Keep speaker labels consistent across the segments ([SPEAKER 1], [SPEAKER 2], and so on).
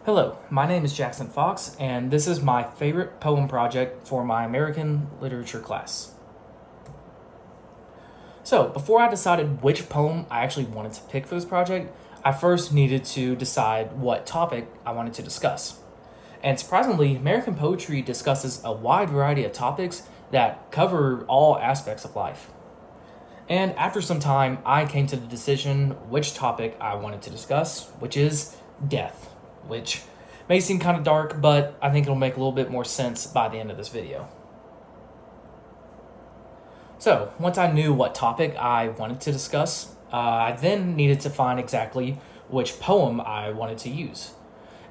[SPEAKER 1] Hello, my name is Jackson Fox, and this is my favorite poem project for my American literature class. So, before I decided which poem I actually wanted to pick for this project, I first needed to decide what topic I wanted to discuss. And surprisingly, American poetry discusses a wide variety of topics that cover all aspects of life. And after some time, I came to the decision which topic I wanted to discuss, which is death, which may seem kind of dark, but I think it'll make a little bit more sense by the end of this video. So, once I knew what topic I wanted to discuss, I then needed to find exactly which poem I wanted to use.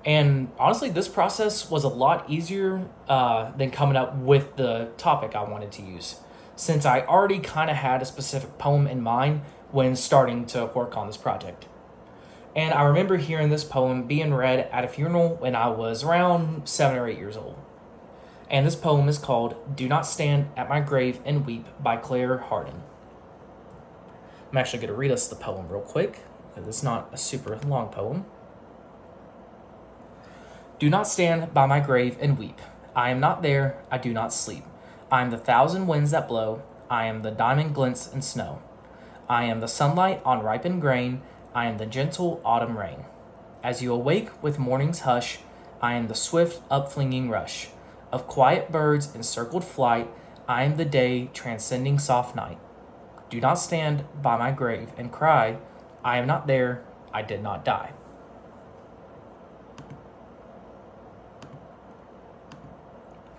[SPEAKER 1] And honestly, this process was a lot easier than coming up with the topic I wanted to use, since I already kind of had a specific poem in mind when starting to work on this project. And I remember hearing this poem being read at a funeral when I was around 7 or 8 years old. And this poem is called Do Not Stand at My Grave and Weep by Claire Hardin. I'm actually going to read us the poem real quick, because it's not a super long poem. Do not stand by my grave and weep. I am not there, I do not sleep. I am the thousand winds that blow. I am the diamond glints in snow. I am the sunlight on ripened grain. I am the gentle autumn rain. As you awake with morning's hush, I am the swift upflinging rush of quiet birds in circled flight. I am the day transcending soft night. Do not stand by my grave and cry, I am not there, I did not die.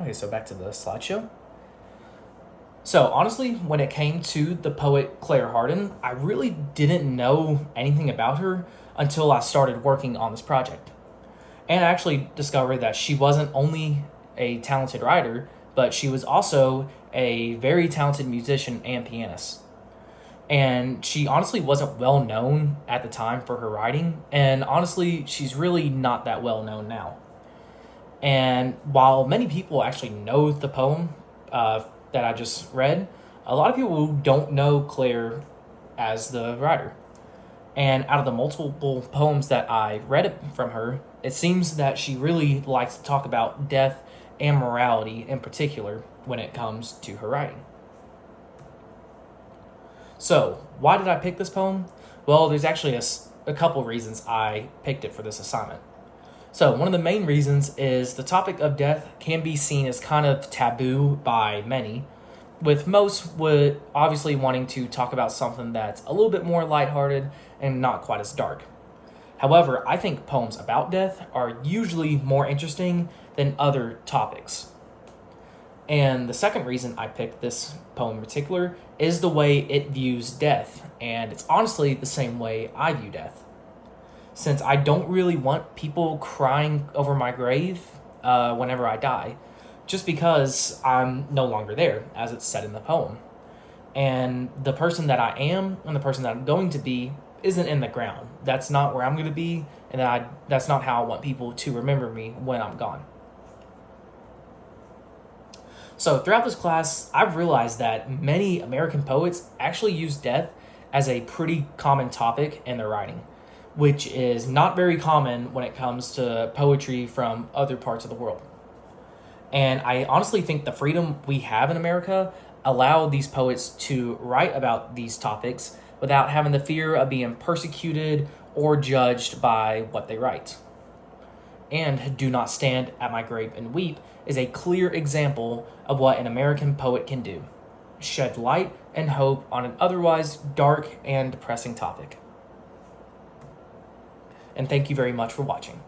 [SPEAKER 1] Okay, so back to the slideshow. So honestly, when it came to the poet Claire Hardin, I really didn't know anything about her until I started working on this project. And I actually discovered that she wasn't only a talented writer, but she was also a very talented musician and pianist. And she honestly wasn't well known at the time for her writing, and honestly, she's really not that well known now. And while many people actually know the poem that I just read, a lot of people don't know Claire as the writer. And out of the multiple poems that I read from her, it seems that she really likes to talk about death and morality in particular when it comes to her writing. So, why did I pick this poem? Well, there's actually a couple reasons I picked it for this assignment. So, one of the main reasons is the topic of death can be seen as kind of taboo by many, with most would obviously wanting to talk about something that's a little bit more lighthearted and not quite as dark. However, I think poems about death are usually more interesting than other topics. And the second reason I picked this poem in particular is the way it views death, and it's honestly the same way I view death. Since I don't really want people crying over my grave whenever I die, just because I'm no longer there, as it's said in the poem. And the person that I am and the person that I'm going to be isn't in the ground. That's not where I'm going to be, and that's not how I want people to remember me when I'm gone. So throughout this class, I've realized that many American poets actually use death as a pretty common topic in their writing, which is not very common when it comes to poetry from other parts of the world. And I honestly think the freedom we have in America allow these poets to write about these topics without having the fear of being persecuted or judged by what they write. And Do Not Stand at My Grave and Weep is a clear example of what an American poet can do: shed light and hope on an otherwise dark and depressing topic. And thank you very much for watching.